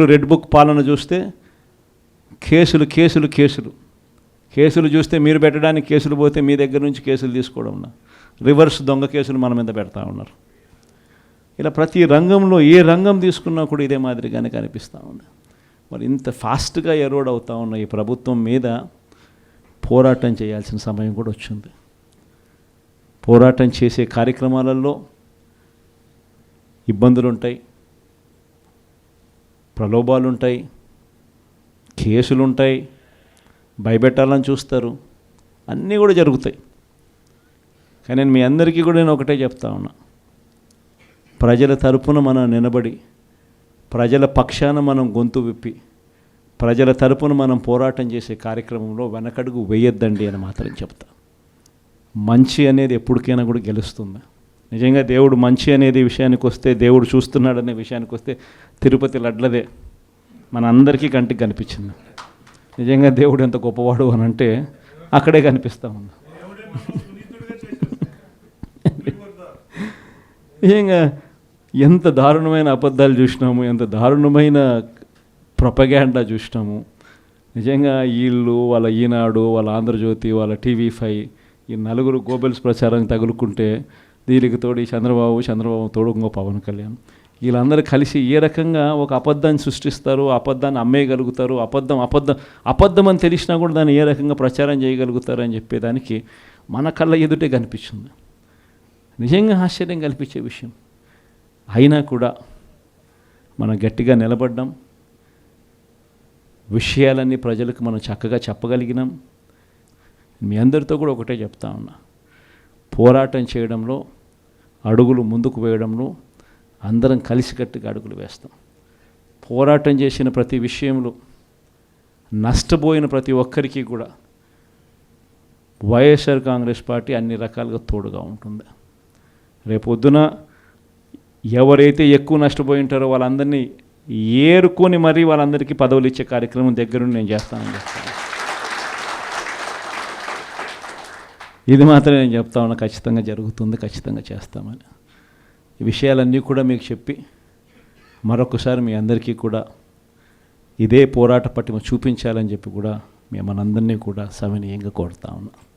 Red book పాలన చూస్తే కేసులు కేసులు కేసులు కేసులు చూస్తే మీరు పెట్టడానికి కేసులు పోతే మీ దగ్గర నుంచి కేసులు తీసుకోవడం రివర్స్ దొంగ కేసులు మన మీద పెడతా ఉన్నారు. ఇలా ప్రతి రంగంలో ఏ రంగం తీసుకున్నా కూడా ఇదే మాదిరిగానే కనిపిస్తూ ఉంది. మరి ఇంత ఫాస్ట్గా ఎరోడ్ అవుతూ ఉన్న ఈ ప్రభుత్వం మీద పోరాటం చేయాల్సిన సమయం కూడా వచ్చింది. పోరాటం చేసే కార్యక్రమాలలో ఇబ్బందులు ఉంటాయి, ప్రలోభాలు ఉంటాయి, కేసులు ఉంటాయి, భయపెట్టాలని చూస్తారు, అన్నీ కూడా జరుగుతాయి. కానీ నేను మీ అందరికీ కూడా నేను ఒకటే చెప్తా ఉన్నా, ప్రజల తరపున మనం నిలబడి, ప్రజల పక్షాన మనం గొంతు విప్పి, ప్రజల తరపున మనం పోరాటం చేసే కార్యక్రమంలో వెనకడుగు వేయొద్దండి అని మాత్రం చెప్తా. మంచి అనేది ఎప్పటికైనా కూడా గెలుస్తుంది. నిజంగా దేవుడు మంచి అనేది విషయానికి వస్తే, దేవుడు చూస్తున్నాడనే విషయానికి వస్తే తిరుపతి లడ్లదే మన అందరికీ కంటికి కనిపించింది. నిజంగా దేవుడు ఎంత గొప్పవాడు అని అంటే అక్కడే కనిపిస్తూ ఉంది. నిజంగా ఎంత దారుణమైన అబద్ధాలు చూసినాము, ఎంత దారుణమైన ప్రొపగాండా చూసినాము. నిజంగా వీళ్ళు వాళ్ళ ఈనాడు, వాళ్ళ ఆంధ్రజ్యోతి, వాళ్ళ TV5 ఈ నలుగురు గోబెల్స్ ప్రచారానికి తగులుకుంటే దీనికి తోడు చంద్రబాబు తోడు ఇంకో పవన్ కళ్యాణ్, వీళ్ళందరూ కలిసి ఏ రకంగా ఒక అబద్ధాన్ని సృష్టిస్తారు, అబద్ధాన్ని అమ్మేయగలుగుతారు, అబద్ధం అని తెలిసినా కూడా దాన్ని ఏ రకంగా ప్రచారం చేయగలుగుతారు అని చెప్పేదానికి మన కళ్ళ ఎదుటే కనిపించింది. నిజంగా ఆశ్చర్యం కల్పించే విషయం. అయినా కూడా మనం గట్టిగా నిలబడ్డాం, విషయాలన్నీ ప్రజలకు మనం చక్కగా చెప్పగలిగినాం. మీ అందరితో కూడా ఒకటే చెప్తా ఉన్నా, పోరాటం చేయడంలో, అడుగులు ముందుకు వేయడంలో అందరం కలిసికట్టుగా అడుగులు వేస్తాం. పోరాటం చేసిన ప్రతి విషయంలో నష్టపోయిన ప్రతి ఒక్కరికి కూడా వైఎస్ఆర్ కాంగ్రెస్ పార్టీ అన్ని రకాలుగా తోడుగా ఉంటుంది. రేపొద్దున ఎవరైతే ఎక్కువ నష్టపోయి ఉంటారో వాళ్ళందరినీ ఏరుకొని మరీ వాళ్ళందరికీ పదవులు ఇచ్చే కార్యక్రమం దగ్గరుండి నేను చేస్తానని చెప్తాను. ఇది మాత్రం నేను చెప్తా ఉన్నా, ఖచ్చితంగా జరుగుతుంది, ఖచ్చితంగా చేస్తామని. ఈ విషయాలన్నీ కూడా మీకు చెప్పి మరొకసారి మీ అందరికీ కూడా ఇదే పోరాట పటిమ చూపించాలని చెప్పి కూడా మనందరినీ కూడా సవినీయంగా కోరుతా ఉన్నా.